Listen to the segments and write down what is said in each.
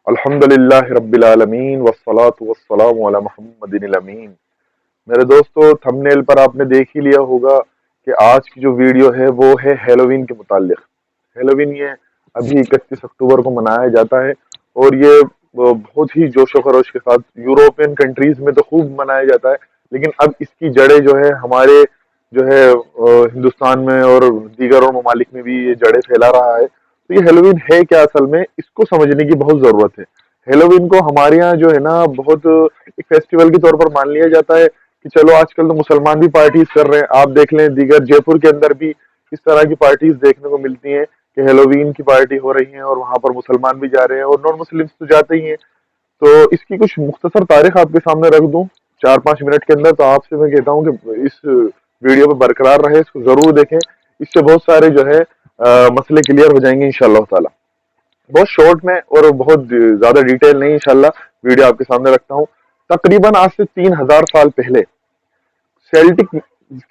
الحمدللہ رب العالمین والصلاة والسلام علی محمد الامین۔ میرے دوستو، تھمبنیل پر آپ نے دیکھ ہی لیا ہوگا کہ آج کی جو ویڈیو ہے وہ ہے ہیلووین کے متعلق۔ ہیلووین یہ ابھی 31 اکتوبر کو منایا جاتا ہے، اور یہ بہت ہی جوش و خروش کے ساتھ یوروپین کنٹریز میں تو خوب منایا جاتا ہے، لیکن اب اس کی جڑیں جو ہے ہمارے جو ہے ہندوستان میں اور دیگر ممالک میں بھی یہ جڑیں پھیلا رہا ہے۔ تو یہ ہیلووین ہے کیا؟ اصل میں اس کو سمجھنے کی بہت ضرورت ہے۔ ہیلووین کو ہمارے یہاں جو ہے نا بہت ایک فیسٹیول کے طور پر مان لیا جاتا ہے کہ چلو آج کل تو مسلمان بھی پارٹیز کر رہے ہیں۔ آپ دیکھ لیں دیگر جے پور کے اندر بھی اس طرح کی پارٹیز دیکھنے کو ملتی ہیں کہ ہیلووین کی پارٹی ہو رہی ہیں اور وہاں پر مسلمان بھی جا رہے ہیں اور نان مسلم تو جاتے ہی ہیں۔ تو اس کی کچھ مختصر تاریخ آپ کے سامنے رکھ دوں 4-5 منٹ کے اندر، تو آپ سے میں کہتا ہوں کہ اس ویڈیو پہ برقرار رہے، اس کو ضرور دیکھیں۔ اس سے بہت سارے جو ہے مسئلے کلیئر ہو جائیں گے انشاءاللہ تعالی۔ بہت شارٹ میں اور بہت زیادہ ڈیٹیل نہیں انشاءاللہ ویڈیو آپ کے سامنے رکھتا ہوں۔ تقریباً آج سے 3000 سال پہلے سیلٹک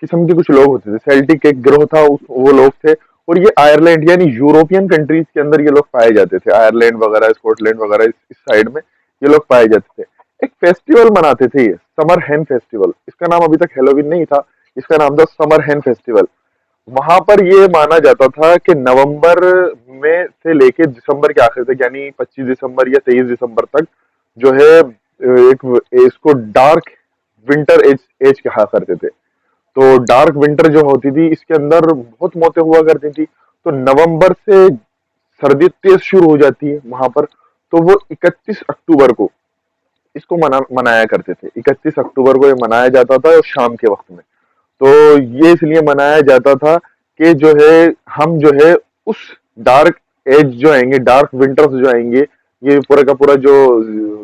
قسم کے کچھ لوگ ہوتے تھے۔ سیلٹک ایک گروہ تھا، وہ لوگ تھے، اور یہ آئرلینڈ یعنی یوروپین کنٹریز کے اندر یہ لوگ پائے جاتے تھے۔ آئرلینڈ وغیرہ، اسکاٹ لینڈ وغیرہ اس سائڈ میں یہ لوگ پائے جاتے تھے۔ ایک فیسٹیول مناتے تھے، یہ سمر ہین فیسٹیول۔ اس کا نام ابھی تک ہیلووین نہیں تھا، اس کا نام تھا سمر ہین فیسٹیول۔ وہاں پر یہ مانا جاتا تھا کہ نومبر میں سے لے کے دسمبر کے آخر تک، یعنی 25 دسمبر یا 23 دسمبر تک جو ہے ایک اس کو ڈارک ونٹر ایج کہا کرتے تھے۔ تو ڈارک ونٹر جو ہوتی تھی اس کے اندر بہت موتیں ہوا کرتی تھی۔ تو نومبر سے سردی تیز شروع ہو جاتی ہے وہاں پر، تو وہ 31 اکتوبر کو اس کو منایا کرتے تھے۔ 31 اکتوبر کو یہ منایا جاتا تھا اور شام کے وقت میں۔ تو یہ اس لیے منایا جاتا تھا کہ جو ہے ہم جو ہے اس ڈارک ایج جو آئیں گے، ڈارک ونٹرز جو آئیں گے، یہ پورا کا پورا جو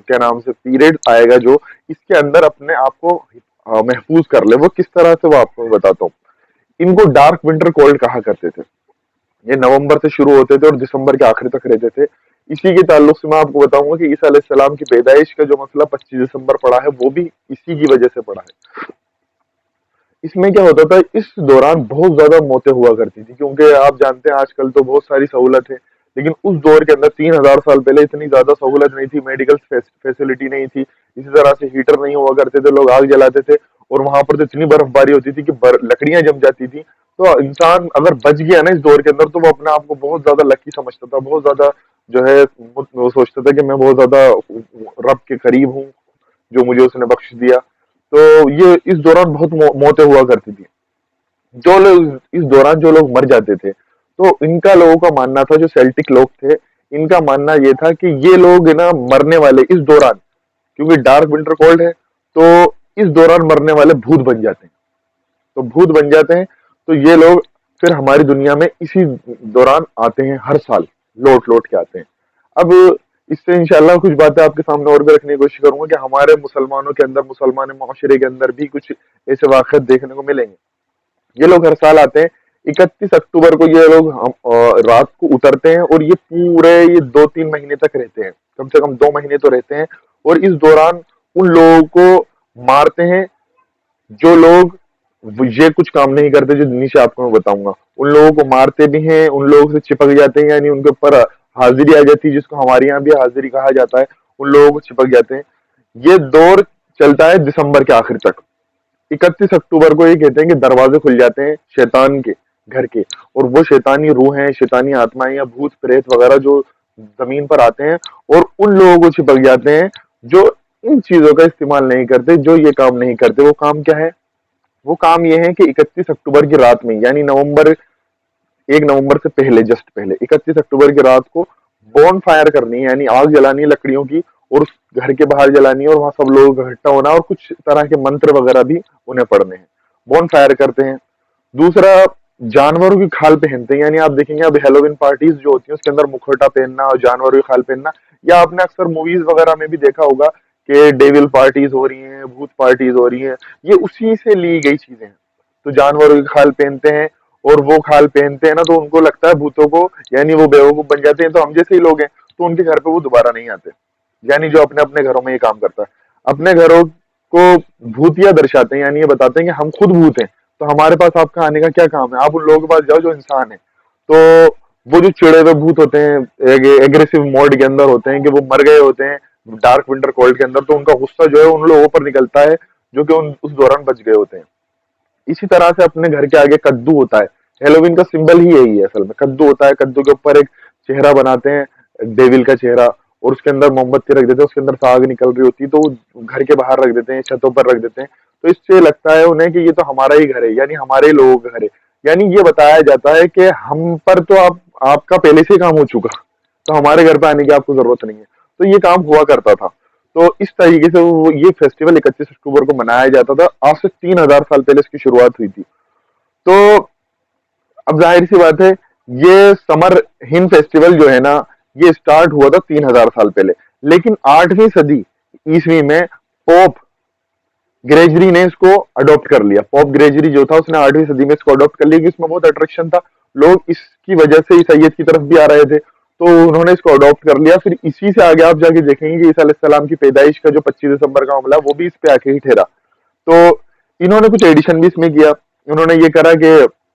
کیا نام سے پیریڈ آئے گا، جو اس کے اندر اپنے آپ کو محفوظ کر لے۔ وہ کس طرح سے وہ آپ کو بتاتا ہوں۔ ان کو ڈارک ونٹر کولڈ کہا کرتے تھے۔ یہ نومبر سے شروع ہوتے تھے اور دسمبر کے آخر تک رہتے تھے۔ اسی کے تعلق سے میں آپ کو بتاؤں گا کہ عیسیٰ علیہ السلام کی پیدائش کا جو مسئلہ 25 دسمبر پڑا ہے، وہ بھی اسی کی وجہ سے پڑا ہے۔ اس میں کیا ہوتا تھا، اس دوران بہت زیادہ موتیں ہوا کرتی تھی، کیونکہ آپ جانتے ہیں آج کل تو بہت ساری سہولت ہے، لیکن اس دور کے اندر 3000 سال پہلے اتنی زیادہ سہولت نہیں تھی، میڈیکل فیسلٹی نہیں تھی، اسی طرح سے ہیٹر نہیں ہوا کرتے تھے، لوگ آگ جلاتے تھے، اور وہاں پر تو اتنی برف باری ہوتی تھی کہ لکڑیاں جم جاتی تھی۔ تو انسان اگر بچ گیا نا اس دور کے اندر، تو وہ اپنے آپ کو بہت زیادہ لکی سمجھتا تھا، بہت زیادہ جو ہے وہ سوچتا تھا کہ میں بہت زیادہ رب کے قریب ہوں جو مجھے اس نے بخش دیا۔ تو یہ اس دوران بہت موتیں ہوا کرتی تھی۔ جو لوگ اس دوران جو لوگ مر جاتے تھے، تو ان کا لوگوں کا ماننا تھا، جو سیلٹک لوگ تھے ان کا ماننا یہ تھا کہ یہ لوگ نا مرنے والے اس دوران، کیونکہ ڈارک ونٹر کولڈ ہے، تو اس دوران مرنے والے بھوت بن جاتے ہیں۔ تو بھوت بن جاتے ہیں تو یہ لوگ پھر ہماری دنیا میں اسی دوران آتے ہیں، ہر سال لوٹ لوٹ کے آتے ہیں۔ اب اس سے انشاءاللہ کچھ باتیں آپ کے سامنے اور بھی رکھنے کی کوشش کروں گا کہ ہمارے مسلمانوں کے اندر، مسلمان معاشرے کے اندر بھی کچھ ایسے واقعات دیکھنے کو ملیں گے۔ یہ لوگ ہر سال آتے ہیں 31 اکتوبر کو، یہ لوگ رات کو اترتے ہیں، اور یہ پورے یہ 2-3 مہینے تک رہتے ہیں، کم سے کم 2 مہینے تو رہتے ہیں، اور اس دوران ان لوگوں کو مارتے ہیں جو لوگ یہ کچھ کام نہیں کرتے جو نیچے آپ کو میں بتاؤں گا۔ ان لوگوں کو مارتے بھی ہیں، ان لوگوں سے چپک جاتے ہیں، یعنی ان کے اوپر حاضری آ جاتی ہے، جس کو ہمارے یہاں بھی حاضری کہا جاتا ہے، ان لوگوں کو چپک جاتے ہیں۔ یہ دور چلتا ہے دسمبر کے آخر تک۔ 31 اکتوبر کو یہ کہتے ہیں کہ دروازے کھل جاتے ہیں شیطان کے گھر کے، اور وہ شیطانی روحیں، شیطانی آتمائیں یا بھوت پریت وغیرہ جو زمین پر آتے ہیں، اور ان لوگوں کو چپک جاتے ہیں جو ان چیزوں کا استعمال نہیں کرتے، جو یہ کام نہیں کرتے۔ وہ کام کیا ہے؟ وہ کام یہ ہے کہ 31 اکتوبر کی رات میں، یعنی 1 نومبر سے پہلے، جسٹ پہلے 31 اکتوبر کی رات کو بون فائر کرنی ہے، یعنی آگ جلانی ہے لکڑیوں کی، اور اس گھر کے باہر جلانی ہے، اور وہاں سب لوگ اکٹھا ہونا، اور کچھ طرح کے منتر وغیرہ بھی انہیں پڑھنے ہیں۔ بون فائر کرتے ہیں۔ دوسرا، جانوروں کی کھال پہنتے ہیں، یعنی آپ دیکھیں گے اب ہیلووین پارٹیز جو ہوتی ہیں اس کے اندر مکھوٹا پہننا اور جانوروں کی کھال پہننا، یا آپ نے اکثر موویز وغیرہ میں بھی دیکھا ہوگا کہ ڈیول پارٹیز ہو رہی ہیں، بھوت پارٹیز ہو رہی ہیں، یہ اسی سے لی گئی چیزیں ہیں۔ تو جانوروں کی کھال پہنتے ہیں، اور وہ کھال پہنتے ہیں نا تو ان کو لگتا ہے بھوتوں کو، یعنی وہ بیوقوف بن جاتے ہیں، تو ہم جیسے ہی لوگ ہیں تو ان کے گھر پہ وہ دوبارہ نہیں آتے، یعنی جو اپنے اپنے گھروں میں یہ کام کرتا ہے، اپنے گھروں کو بھوتیا درشاتے ہیں، یعنی یہ بتاتے ہیں کہ ہم خود بھوت ہیں، تو ہمارے پاس آپ کا آنے کا کیا کام ہے، آپ ان لوگوں کے پاس جاؤ جو انسان ہے۔ تو वो जो चिड़े हुए भूत होते हैं, एग्रेसिव मोड के अंदर होते हैं, कि वो मर गए होते हैं डार्क विंटर कोल्ड के अंदर, तो उनका गुस्सा जो है उन लोगों पर निकलता है जो कि उस दौरान बच गए होते हैं। इसी तरह से अपने घर के आगे कद्दू होता है। हेलोवीन का सिंबल ही यही है असल में, कद्दू होता है। कद्दू के ऊपर एक चेहरा बनाते हैं, डेविल का चेहरा, और उसके अंदर मोमबत्ती रख देते हैं, उसके अंदर साग निकल रही होती है, तो वो घर के बाहर रख देते हैं, छतों पर रख देते हैं। तो इससे लगता है उन्हें कि ये तो हमारा ही घर है, यानी हमारे ही लोगों का घर है। यानी ये बताया जाता है कि हम पर तो आपका पहले से ही काम हो चुका, तो हमारे घर पे आने की आपको जरूरत नहीं है। तो ये काम हुआ करता था। तो इस तरीके से वो ये फेस्टिवल 31 अक्टूबर को मनाया जाता था। आज से 3000 साल पहले इसकी शुरुआत हुई थी। तो अब जाहिर सी बात है, ये समर हिन फेस्टिवल जो है ना, ये स्टार्ट हुआ था 3000 साल पहले। लेकिन 8वीं सदी ईस्वी में पोप ग्रेजरी ने इसको अडॉप्ट कर लिया। पॉप ग्रेजरी जो था उसने 8वीं सदी में इसको अडॉप्ट कर लिया, कि इसमें बहुत अट्रैक्शन था, लोग इसकी वजह से ईसाइयत की तरफ भी आ रहे थे, तो उन्होंने इसको अडॉप्ट कर लिया। फिर इसी से आगे आप जाके देखेंगे कि ईसा अलैहिस्सलाम की पैदाइश का जो 25 दिसंबर का हमला, वो भी इस पे आके ही ठहरा। तो इन्होंने कुछ एडिशन भी इसमें किया। उन्होंने ये करा कि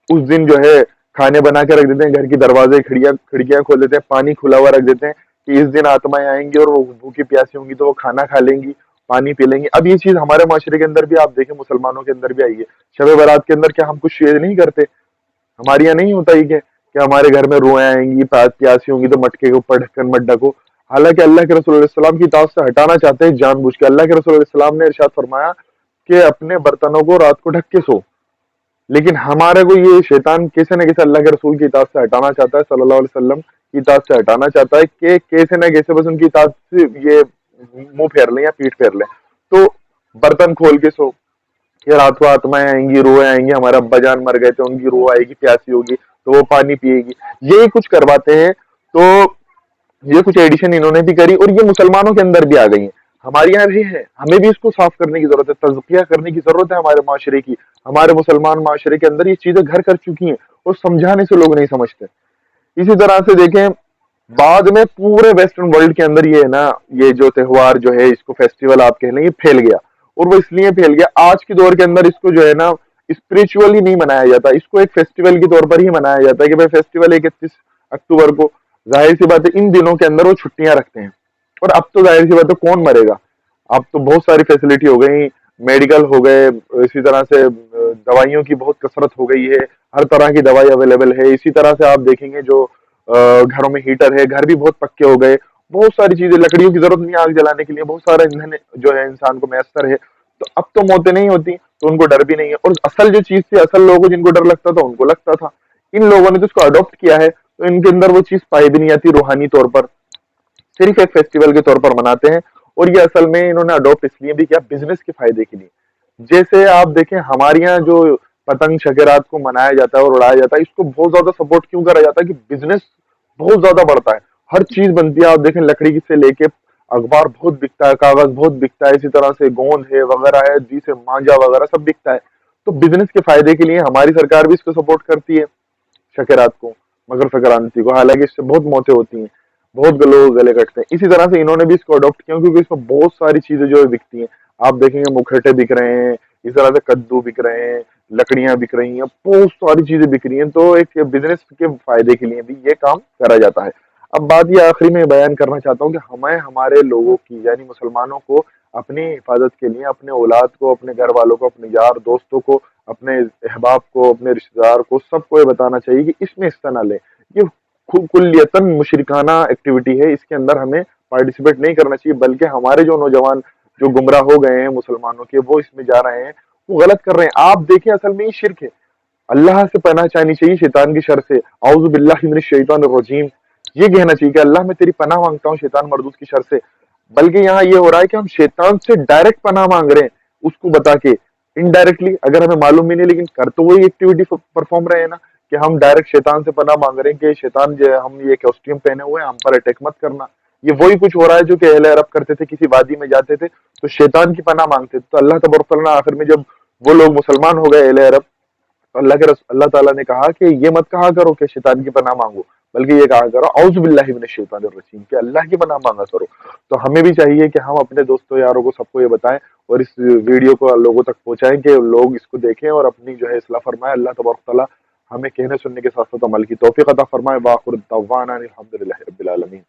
उस दिन जो है खाने बना के रख देते हैं, घर की दरवाजे खिड़कियां खिड़कियां खोल देते हैं, पानी खुला हुआ रख देते हैं, कि इस दिन आत्माएं आएंगी और वो भूखी प्यासी होंगी तो वो खाना खा लेंगी, पानी पी लेंगे। अब ये चीज हमारे माशरे के अंदर भी आप देखें, मुसलमानों के अंदर भी आई है। शब बारात के अंदर क्या हम कुछ शेयर नहीं करते? हमारे यहाँ नहीं होता ही कि हमारे घर में रुएं आएंगी, प्यासी होंगी तो मटके के ऊपर ढक्कन मत ढको। हालांकि अल्लाह के रसूल सल्लल्लाहु अलैहि वसल्लम की इताअत से हटाना चाहते हैं जानबूझ के। अल्लाह के रसूल सल्लल्लाहु अलैहि वसल्लम ने इरशाद फरमाया कि अपने बर्तनों को रात को ढक के सो। लेकिन हमारे को ये शैतान कैसे न कैसे अल्लाह के रसूल की इताअत से हटाना चाहता है, सल्लल्लाहु अलैहि वसल्लम की इताअत से हटाना चाहता है, कि कैसे न कैसे बस उनकी इताअत से ये मुंह फेर लें या पीठ फेर लें। तो बर्तन खोल के सो, कि रात को आत्माएं आएंगी, रूहें आएंगी, हमारे अब्बा जान मर गए थे, उनकी रूह आएगी, प्यासी होगी तो वो पानी पिएगी, यही कुछ करवाते हैं। तो ये कुछ एडिशन इन्होंने भी करी, और ये मुसलमानों के अंदर भी आ गई है, हमारे यहाँ भी है। हमें भी इसको साफ करने की जरूरत है, तज़किया करने की जरूरत है हमारे माशरे की। हमारे मुसलमान माशरे के अंदर ये चीजें घर कर चुकी हैं, और समझाने से लोग नहीं समझते। इसी तरह से देखें, बाद में पूरे वेस्टर्न वर्ल्ड के अंदर ये है ना, ये जो त्योहार जो है, इसको फेस्टिवल आप कह लें, ये फैल गया। और वो इसलिए फैल गया, आज के दौर के अंदर इसको जो है ना स्पिरिचुअली नहीं मनाया जाता, इसको एक फेस्टिवल के तौर पर ही मनाया जाता है, कि भाई फेस्टिवल है 31 अक्टूबर को। जाहिर सी बात है इन दिनों के अंदर वो छुट्टियां रखते हैं। और अब तो जाहिर सी बात है कौन मरेगा, अब तो बहुत सारी फैसिलिटी हो गई, मेडिकल हो गए, इसी तरह से दवाइयों की बहुत कसरत हो गई है, हर तरह की दवाई अवेलेबल है। इसी तरह से आप देखेंगे जो घरों में हीटर है, घर भी बहुत पक्के हो गए, बहुत सारी चीजें, लकड़ियों की जरूरत नहीं आग जलाने के लिए, बहुत सारा ईंधन जो है इंसान को मैसर है। तो अब तो मौतें नहीं होती, तो उनको डर भी नहीं है। और असल जो चीज थी, असल लोगों को जिनको डर लगता था उनको लगता था। इन लोगों ने तो इसको अडॉप्ट किया है, तो इनके अंदर वो चीज पाई भी नहीं आती रूहानी तौर पर, सिर्फ एक फेस्टिवल के तौर पर मनाते हैं। और ये असल में इन्होंने अडॉप्ट इसलिए भी किया, बिजनेस के फायदे के लिए। जैसे आप देखें हमारे यहाँ जो पतंग शकेरात को मनाया जाता है और उड़ाया जाता है, इसको बहुत ज्यादा सपोर्ट क्यों करा जाता है? कि बिजनेस बहुत ज्यादा बढ़ता है, हर चीज बनती है। आप देखें लकड़ी से लेके अखबार बहुत बिकता है, कागज बहुत बिकता है, इसी तरह से गोंद है वगैरह है, जी से मांझा वगैरह सब बिकता है। तो बिजनेस के फायदे के लिए हमारी सरकार भी इसको सपोर्ट करती है, शकेरात को, मकर संक्रांति को। हालांकि इससे बहुत मौतें होती हैं, बहुत लोग गले कटते हैं। इसी तरह से इन्होंने भी इसको अडॉप्ट किया, क्योंकि इसमें बहुत सारी चीजें जो है बिकती हैं। आप देखेंगे मुखर्टे बिक रहे हैं, इस तरह से कद्दू बिक रहे हैं, लकड़ियां बिक रही हैं, बहुत सारी चीजें बिक रही हैं। तो एक बिजनेस के फायदे के लिए भी ये काम करा जाता है। अब बात ये आखिरी में बयान करना चाहता हूँ कि हमें हमारे लोगों की, यानी मुसलमानों को, अपनी हिफाजत के लिए अपने औलाद को, अपने घर वालों को, अपने यार दोस्तों को, अपने अहबाब को, अपने रिश्तेदार को, सबको ये बताना चाहिए कि इसमें हिस्सा ना लें। ये कुल्लियतन मुशरिकाना एक्टिविटी है, इसके अंदर हमें पार्टिसिपेट नहीं करना चाहिए। बल्कि हमारे जो नौजवान जो गुमराह हो गए हैं मुसलमानों के, वो इसमें जा रहे हैं, वो गलत कर रहे हैं। आप देखें असल में ये शिर्क है। अल्लाह से पनाह चाहनी चाहिए शैतान की शर से, औज़ु बिल्लाहि मिनश शैतानिर रजीम, ये कहना चाहिए कि अल्लाह मैं तेरी पनाह मांगता हूँ शैतान मरदूद की शर से। बल्कि यहाँ ये हो रहा है कि हम शैतान से डायरेक्ट पनाह मांग रहे हैं, उसको बता के, इनडायरेक्टली, अगर हमें मालूम भी नहीं, लेकिन कर तो वही एक्टिविटी परफॉर्म रहे हैं ना, कि हम डायरेक्ट शैतान से पनाह मांग रहे हैं कि शैतान जो है, हम ये कॉस्ट्यूम पहने हुए हैं, हम पर अटैक मत करना। ये वही कुछ हो रहा है जो कि अहले अरब करते थे, किसी वादी में जाते थे तो शैतान की पनाह मांगते थे। तो अल्लाह तबारक व तआला आखिर में जब वो लोग मुसलमान हो गए अहले अरब, तो अल्लाह ताला ने कहा कि ये मत कहा करो कि शैतान की पनाह मांगो, बल्कि ये कहा करो औज़ु बिल्लाहि मिनश शैतानिर रजीम, कि अल्लाह की पनाह मांगा करो। तो हमें भी चाहिए कि हम अपने दोस्तों यारों को, सबको ये बताएं, और इस वीडियो को लोगों तक पहुंचाएं, कि लोग इसको देखें और अपनी जो है इस्लाह फरमाएं। अल्लाह तबारक व तआला ہمیں کہنے سننے کے ساتھ ساتھ عمل کی توفیق عطا فرمائے۔ وآخر دعوانا الحمدللہ رب العالمین۔